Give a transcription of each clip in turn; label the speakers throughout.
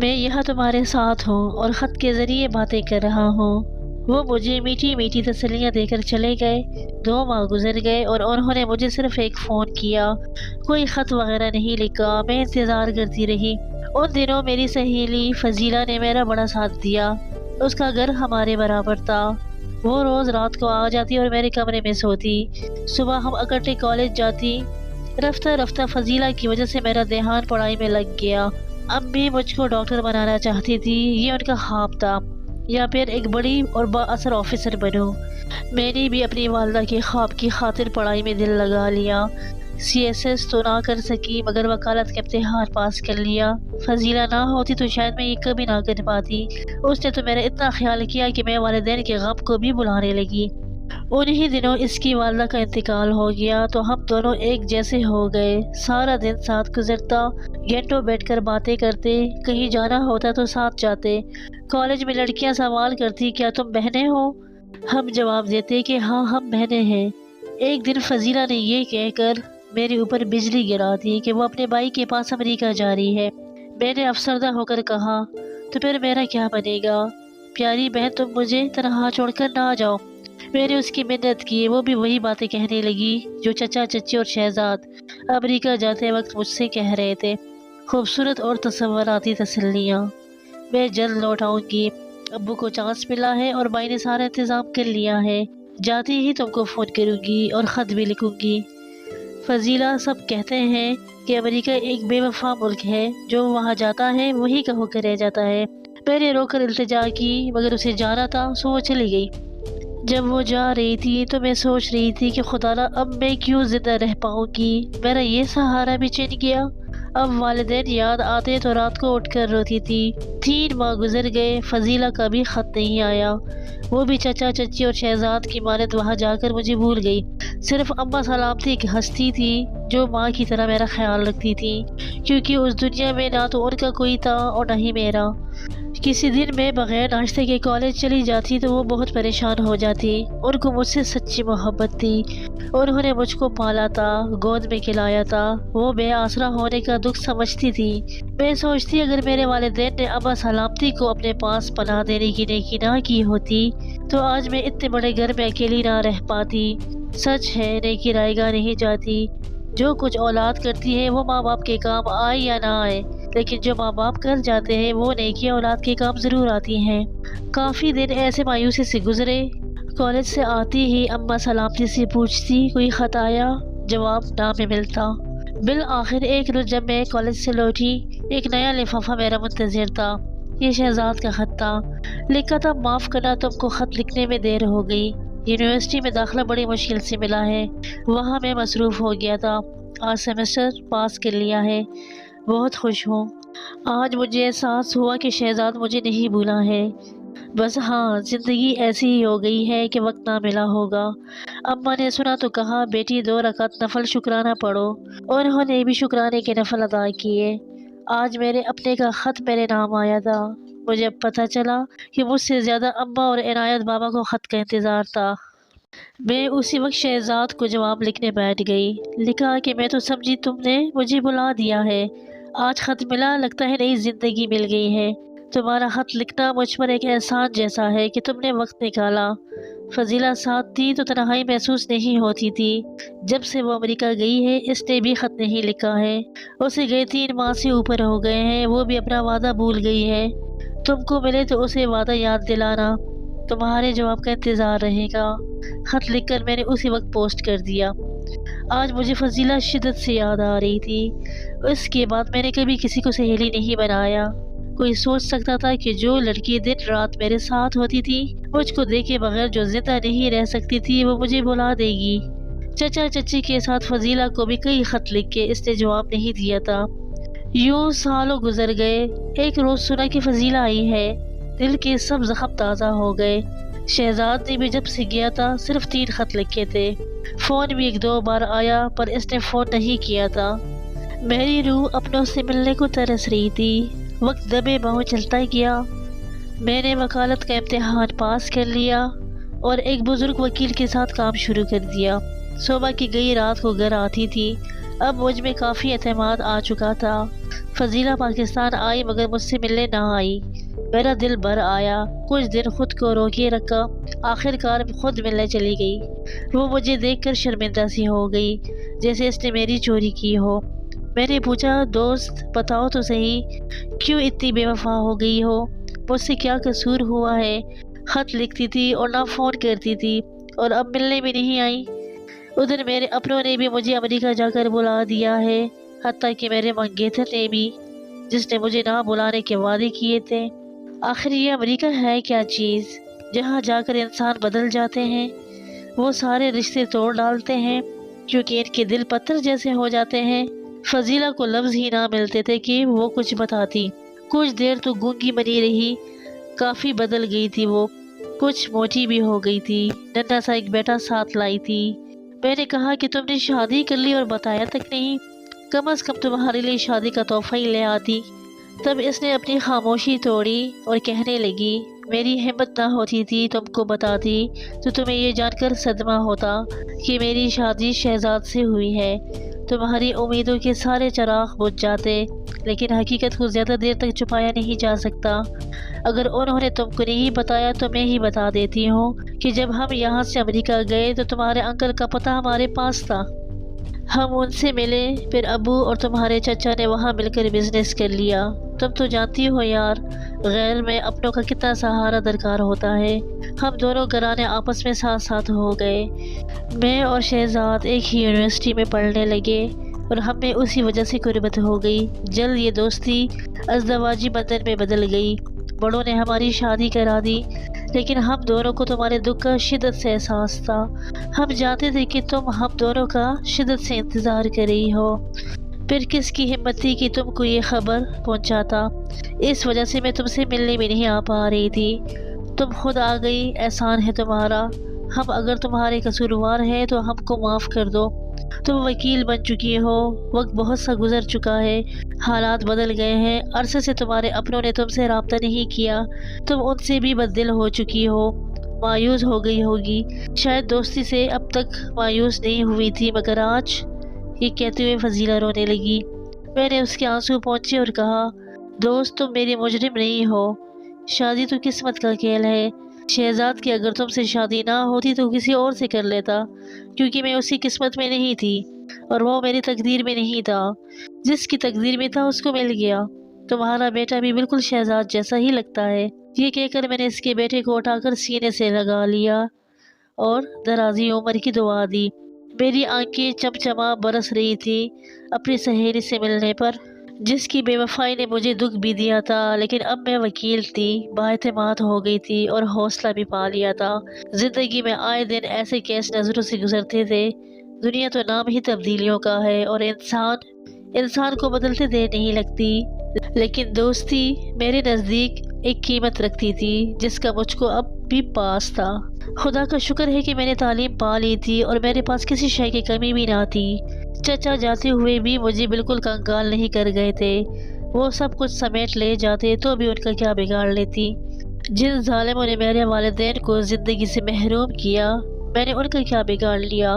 Speaker 1: میں یہاں تمہارے ساتھ ہوں اور خط کے ذریعے باتیں کر رہا ہوں۔ وہ مجھے میٹھی میٹھی تسلیاں دے کر چلے گئے۔ 2 ماہ گزر گئے اور انہوں نے مجھے صرف ایک فون کیا، کوئی خط وغیرہ نہیں لکھا۔ میں انتظار کرتی رہی۔ ان دنوں میری سہیلی فضیلہ نے میرا بڑا ساتھ دیا۔ اس کا گھر ہمارے برابر تھا۔ وہ روز رات کو آ جاتی اور میرے کمرے میں سوتی۔ صبح ہم اکٹھے کالج جاتی۔ رفتہ رفتہ فضیلہ کی وجہ سے میرا دھیان پڑھائی میں لگ گیا۔ امی مجھ کو ڈاکٹر بنانا چاہتی تھی، یہ ان کا خواب تھا، یا پھر ایک بڑی اور با اثر آفیسر بنوں۔ میں نے بھی اپنی والدہ کے خواب کی خاطر پڑھائی میں دل لگا لیا۔ CSS تو نہ کر سکی مگر وکالت کے امتحان پاس کر لیا۔ فضیلہ نہ ہوتی تو شاید میں یہ کبھی نہ کر پاتی۔ اس نے تو میرا اتنا خیال کیا کہ میں والدین کے غم کو بھی بلانے لگی۔ انہی دنوں اس کی والدہ کا انتقال ہو گیا تو ہم دونوں ایک جیسے ہو گئے۔ سارا دن ساتھ گزرتا، گھنٹوں بیٹھ کر باتیں کرتے، کہیں جانا ہوتا تو ساتھ جاتے۔ کالج میں لڑکیاں سوال کرتی کیا تم بہنیں ہو؟ ہم جواب دیتے کہ ہاں ہم بہنیں ہیں۔ ایک دن فضیلہ نے یہ کہہ کر میرے اوپر بجلی گرا دی کہ وہ اپنے بھائی کے پاس امریکہ جا رہی ہے۔ میں نے افسردہ ہو کر کہا تو پھر میرا کیا بنے گا؟ پیاری بہن تم مجھے تنہا چھوڑ کر نہ جاؤ۔ میں نے اس کی منت کی، وہ بھی وہی باتیں کہنے لگی جو چچا چچی اور شہزاد امریکہ جاتے وقت مجھ سے کہہ رہے تھے۔ خوبصورت اور تصوراتی تسلیاں۔ میں جلد لوٹ آؤں گی، ابو کو چانس ملا ہے اور بھائی نے سارا انتظام کر لیا ہے، جاتے ہی تم کو فون کروں گی اور خط بھی لکھوں گی۔ فضیلہ سب کہتے ہیں کہ امریکہ ایک بے وفا ملک ہے، جو وہاں جاتا ہے وہی کا ہو کر رہ جاتا ہے۔ میں نے رو کر التجا کی مگر اسے جانا تھا سو وہ چلی گئی۔ جب وہ جا رہی تھی تو میں سوچ رہی تھی کہ خدا نہ اب میں کیوں زندہ رہ پاؤں گی، میرا یہ سہارا بھی چھن گیا۔ اب والدین یاد آتے تو رات کو اٹھ کر روتی تھی۔ 3 ماہ گزر گئے، فضیلہ کا بھی خط نہیں آیا۔ وہ بھی چچا چچی اور شہزاد کی مانند وہاں جا کر مجھے بھول گئی۔ صرف اماں سلامتی ایک ہستی تھی جو ماں کی طرح میرا خیال رکھتی تھی، کیونکہ اس دنیا میں نہ تو ان کا کوئی تھا اور نہ ہی میرا۔ کسی دن میں بغیر ناشتے کے کالج چلی جاتی تو وہ بہت پریشان ہو جاتی۔ ان کو مجھ سے سچی محبت تھی۔ انہوں نے مجھ کو پالا تھا، گود میں کھلایا تھا۔ وہ بے آسرا ہونے کا دکھ سمجھتی تھی۔ میں سوچتی اگر میرے والدین نے اماں سلامتی کو اپنے پاس پناہ دینے کی نیکی نہ کی ہوتی تو آج میں اتنے بڑے گھر میں اکیلی نہ رہ پاتی۔ سچ ہے نیکی رائے گاہ نہیں جاتی۔ جو کچھ اولاد کرتی ہے وہ ماں باپ کے کام آئے یا نہ آئے، لیکن جو ماں باپ کر جاتے ہیں وہ نیکیاں اولاد کے کام ضرور آتی ہیں۔ کافی دن ایسے مایوسی سے گزرے۔ کالج سے آتی ہی اماں سلامتی سے پوچھتی کوئی خط آیا؟ جواب نہ میں ملتا۔ بالآخر ایک روز جب میں کالج سے لوٹی، ایک نیا لفافہ میرا منتظر تھا۔ یہ شہزاد کا خط تھا۔ لکھا تھا معاف کرنا تم کو خط لکھنے میں دیر ہو گئی، یونیورسٹی میں داخلہ بڑی مشکل سے ملا ہے، وہاں میں مصروف ہو گیا تھا، آج سیمسٹر پاس کر لیا ہے، بہت خوش ہوں۔ آج مجھے احساس ہوا کہ شہزاد مجھے نہیں بھولا ہے، بس ہاں زندگی ایسی ہی ہو گئی ہے کہ وقت نہ ملا ہوگا۔ اماں نے سنا تو کہا بیٹی 2 رکعت نفل شکرانہ پڑھو۔ انہوں نے بھی شکرانے کے نفل ادا کیے۔ آج میرے اپنے کا خط میرے نام آیا تھا۔ مجھے اب پتہ چلا کہ مجھ سے زیادہ اماں اور عنایت بابا کو خط کا انتظار تھا۔ میں اسی وقت شہزاد کو جواب لکھنے بیٹھ گئی۔ لکھا کہ میں تو سمجھی تم نے مجھے بلا دیا ہے، آج خط ملا، لگتا ہے نئی زندگی مل گئی ہے۔ تمہارا خط لکھنا مجھ پر ایک احسان جیسا ہے کہ تم نے وقت نکالا۔ فضیلہ ساتھ تھی تو تنہائی محسوس نہیں ہوتی تھی۔ جب سے وہ امریکہ گئی ہے اس نے بھی خط نہیں لکھا ہے۔ اسے گئے 3 ماہ سے اوپر ہو گئے ہیں، وہ بھی اپنا وعدہ بھول گئی ہے۔ تم کو ملے تو اسے وعدہ یاد دلانا، تمہارے جواب کا انتظار رہے گا۔ خط لکھ کر میں نے اسی وقت پوسٹ کر دیا۔ آج مجھے فضیلہ شدت سے یاد آ رہی تھی۔ اس کے بعد میں نے کبھی کسی کو سہیلی نہیں بنایا۔ کوئی سوچ سکتا تھا کہ جو لڑکی دن رات میرے ساتھ ہوتی تھی، مجھ کو دیکھے بغیر جو زندہ نہیں رہ سکتی تھی، وہ مجھے بلا دے گی۔ چچا چچی کے ساتھ فضیلہ کو بھی کئی خط لکھ کے اس نے جواب نہیں دیا تھا۔ یوں سالوں گزر گئے۔ ایک روز سنا کہ فضیلہ آئی ہے، دل کے سب زخم تازہ ہو گئے۔ شہزاد نے بھی جب سے گیا تھا صرف 3 خط لکھے تھے۔ فون بھی 1-2 بار آیا پر اس نے فون نہیں کیا تھا۔ میری روح اپنوں سے ملنے کو ترس رہی تھی۔ وقت دبے بہوں چلتا گیا۔ میں نے وکالت کا امتحان پاس کر لیا اور ایک بزرگ وکیل کے ساتھ کام شروع کر دیا۔ صبح کی گئی رات کو گھر آتی تھی، اب مجھ میں کافی اعتماد آ چکا تھا۔ فضیلہ پاکستان آئی مگر مجھ سے ملنے نہ آئی۔ میرا دل بھر آیا، کچھ دن خود کو روکے رکھا، آخر کار خود ملنے چلی گئی۔ وہ مجھے دیکھ کر شرمندہ سی ہو گئی، جیسے اس نے میری چوری کی ہو۔ میں نے پوچھا، دوست بتاؤ تو صحیح، کیوں اتنی بے وفا ہو گئی ہو؟ مجھ سے کیا قصور ہوا ہے؟ خط لکھتی تھی اور نہ فون کرتی تھی، اور اب ملنے بھی نہیں آئی۔ ادھر میرے اپنوں نے بھی مجھے امریکہ جا کر بلا دیا ہے، حتیٰ کہ میرے منگیتر نے بھی، جس نے مجھے نہ بلانے کے وعدے کیے تھے۔ آخر یہ امریکہ ہے کیا چیز، جہاں جا کر انسان بدل جاتے ہیں؟ وہ سارے رشتے توڑ ڈالتے ہیں کیونکہ ان کے دل پتھر جیسے ہو جاتے ہیں۔ فضیلہ کو لفظ ہی نہ ملتے تھے کہ وہ کچھ بتاتی۔ کچھ دیر تو گونگی بنی رہی، کافی بدل گئی تھی وہ، کچھ موٹی بھی ہو گئی تھی، ننھا سا ایک بیٹا ساتھ لائی تھی۔ میں نے کہا کہ تم نے شادی کر لی اور بتایا تک نہیں، کم از کم تمہارے لیے شادی کا تحفہ ہی لے آتی۔ تب اس نے اپنی خاموشی توڑی اور کہنے لگی، میری ہمت نہ ہوتی تھی تم کو بتاتی تو تمہیں یہ جان کر صدمہ ہوتا کہ میری شادی شہزاد سے ہوئی ہے۔ تمہاری امیدوں کے سارے چراغ بجھ جاتے، لیکن حقیقت کو زیادہ دیر تک چھپایا نہیں جا سکتا۔ اگر انہوں نے تم کو نہیں بتایا تو میں ہی بتا دیتی ہوں کہ جب ہم یہاں سے امریکہ گئے تو تمہارے انکل کا پتہ ہمارے پاس تھا۔ ہم ان سے ملے، پھر ابو اور تمہارے چچا نے وہاں مل کر بزنس کر لیا۔ تم تو جانتی ہو یار، غیر میں اپنوں کا کتنا سہارا درکار ہوتا ہے۔ ہم دونوں گھرانے آپس میں ساتھ ساتھ ہو گئے۔ میں اور شہزاد ایک ہی یونیورسٹی میں پڑھنے لگے اور ہم میں اسی وجہ سے قربت ہو گئی۔ جلد یہ دوستی ازدواجی بندھن میں بدل گئی۔ بڑوں نے ہماری شادی کرا دی، لیکن ہم دونوں کو تمہارے دکھ کا شدت سے احساس تھا۔ ہم جانتے تھے کہ تم ہم دونوں کا شدت سے انتظار کر رہی ہو۔ پھر کس کی ہمت تھی کہ تم کو یہ خبر پہنچاتا؟ اس وجہ سے میں تم سے ملنے بھی نہیں آ پا رہی تھی۔ تم خود آ گئی، احسان ہے تمہارا۔ ہم اگر تمہارے قصوروار ہیں تو ہم کو معاف کر دو۔ تم وکیل بن چکی ہو، وقت بہت سا گزر چکا ہے، حالات بدل گئے ہیں۔ عرصے سے تمہارے اپنوں نے تم سے رابطہ نہیں کیا، تم ان سے بھی بددل ہو چکی ہو، مایوس ہو گئی ہوگی۔ شاید دوستی سے اب تک مایوس نہیں ہوئی تھی، مگر آج… یہ کہتے ہوئے فضیلہ رونے لگی۔ میں نے اس کے آنسو پونچھے اور کہا، دوست تم میری مجرم نہیں ہو، شادی تو قسمت کا کھیل ہے۔ شہزاد کی اگر تم سے شادی نہ ہوتی تو کسی اور سے کر لیتا، کیونکہ میں اسی قسمت میں نہیں تھی اور وہ میری تقدیر میں نہیں تھا۔ جس کی تقدیر میں تھا اس کو مل گیا۔ تمہارا بیٹا بھی بالکل شہزاد جیسا ہی لگتا ہے۔ یہ کہہ کر میں نے اس کے بیٹے کو اٹھا کر سینے سے لگا لیا اور درازی عمر کی دعا دی۔ میری آنکھیں چمچما برس رہی تھی اپنی سہیلی سے ملنے پر، جس کی بے وفائی نے مجھے دکھ بھی دیا تھا، لیکن اب میں وکیل تھی، بااعتماد ہو گئی تھی اور حوصلہ بھی پا لیا تھا۔ زندگی میں آئے دن ایسے کیس نظروں سے گزرتے تھے۔ دنیا تو نام ہی تبدیلیوں کا ہے اور انسان کو بدلتے دیر نہیں لگتی، لیکن دوستی میرے نزدیک ایک قیمت رکھتی تھی جس کا مجھ کو اب بھی پاس تھا۔ خدا کا شکر ہے کہ میں نے تعلیم پا لی تھی اور میرے پاس کسی شے کی کمی بھی نہ تھی۔ چچا جاتے ہوئے بھی مجھے بالکل کنگال نہیں کر گئے تھے۔ وہ سب کچھ سمیٹ لے جاتے تو بھی ان کا کیا بگاڑ لیتی۔ جن ظالموں نے میرے والدین کو زندگی سے محروم کیا، میں نے ان کا کیا بگاڑ لیا؟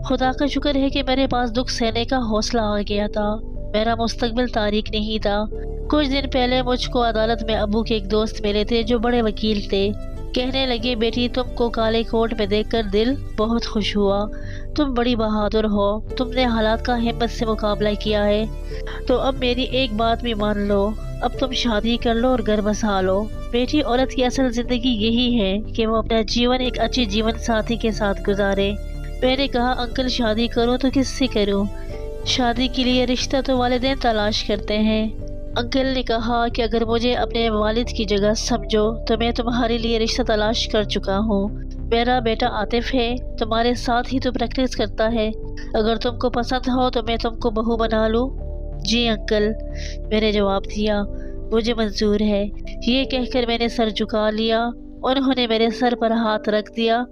Speaker 1: خدا کا شکر ہے کہ میرے پاس دکھ سہنے کا حوصلہ آ گیا تھا۔ میرا مستقبل تاریک نہیں تھا۔ کچھ دن پہلے مجھ کو عدالت میں ابو کے ایک دوست ملے تھے جو بڑے وکیل تھے۔ کہنے لگے، بیٹی تم کو کالے کوٹ میں دیکھ کر دل بہت خوش ہوا، تم بڑی بہادر ہو، تم نے حالات کا ہمت سے مقابلہ کیا ہے، تو اب میری ایک بات بھی مان لو، اب تم شادی کر لو اور گھر بسا لو۔ بیٹی عورت کی اصل زندگی یہی ہے کہ وہ اپنا جیون ایک اچھے جیون ساتھی کے ساتھ گزارے۔ میں نے کہا، انکل شادی کروں تو کس سے کروں؟ شادی کے لیے رشتہ تو والدین تلاش کرتے ہیں۔ انکل نے کہا کہ اگر مجھے اپنے والد کی جگہ سمجھو تو میں تمہارے لیے رشتہ تلاش کر چکا ہوں۔ میرا بیٹا عاطف ہے، تمہارے ساتھ ہی تو پریکٹس کرتا ہے، اگر تم کو پسند ہو تو میں تم کو بہو بنا لوں۔ جی انکل، میں نے جواب دیا، مجھے منظور ہے۔ یہ کہہ کر میں نے سر جھکا لیا۔ انہوں نے میرے سر پر ہاتھ رکھ دیا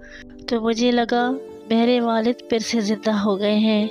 Speaker 1: تو مجھے لگا میرے والد پھر سے زندہ ہو گئے ہیں۔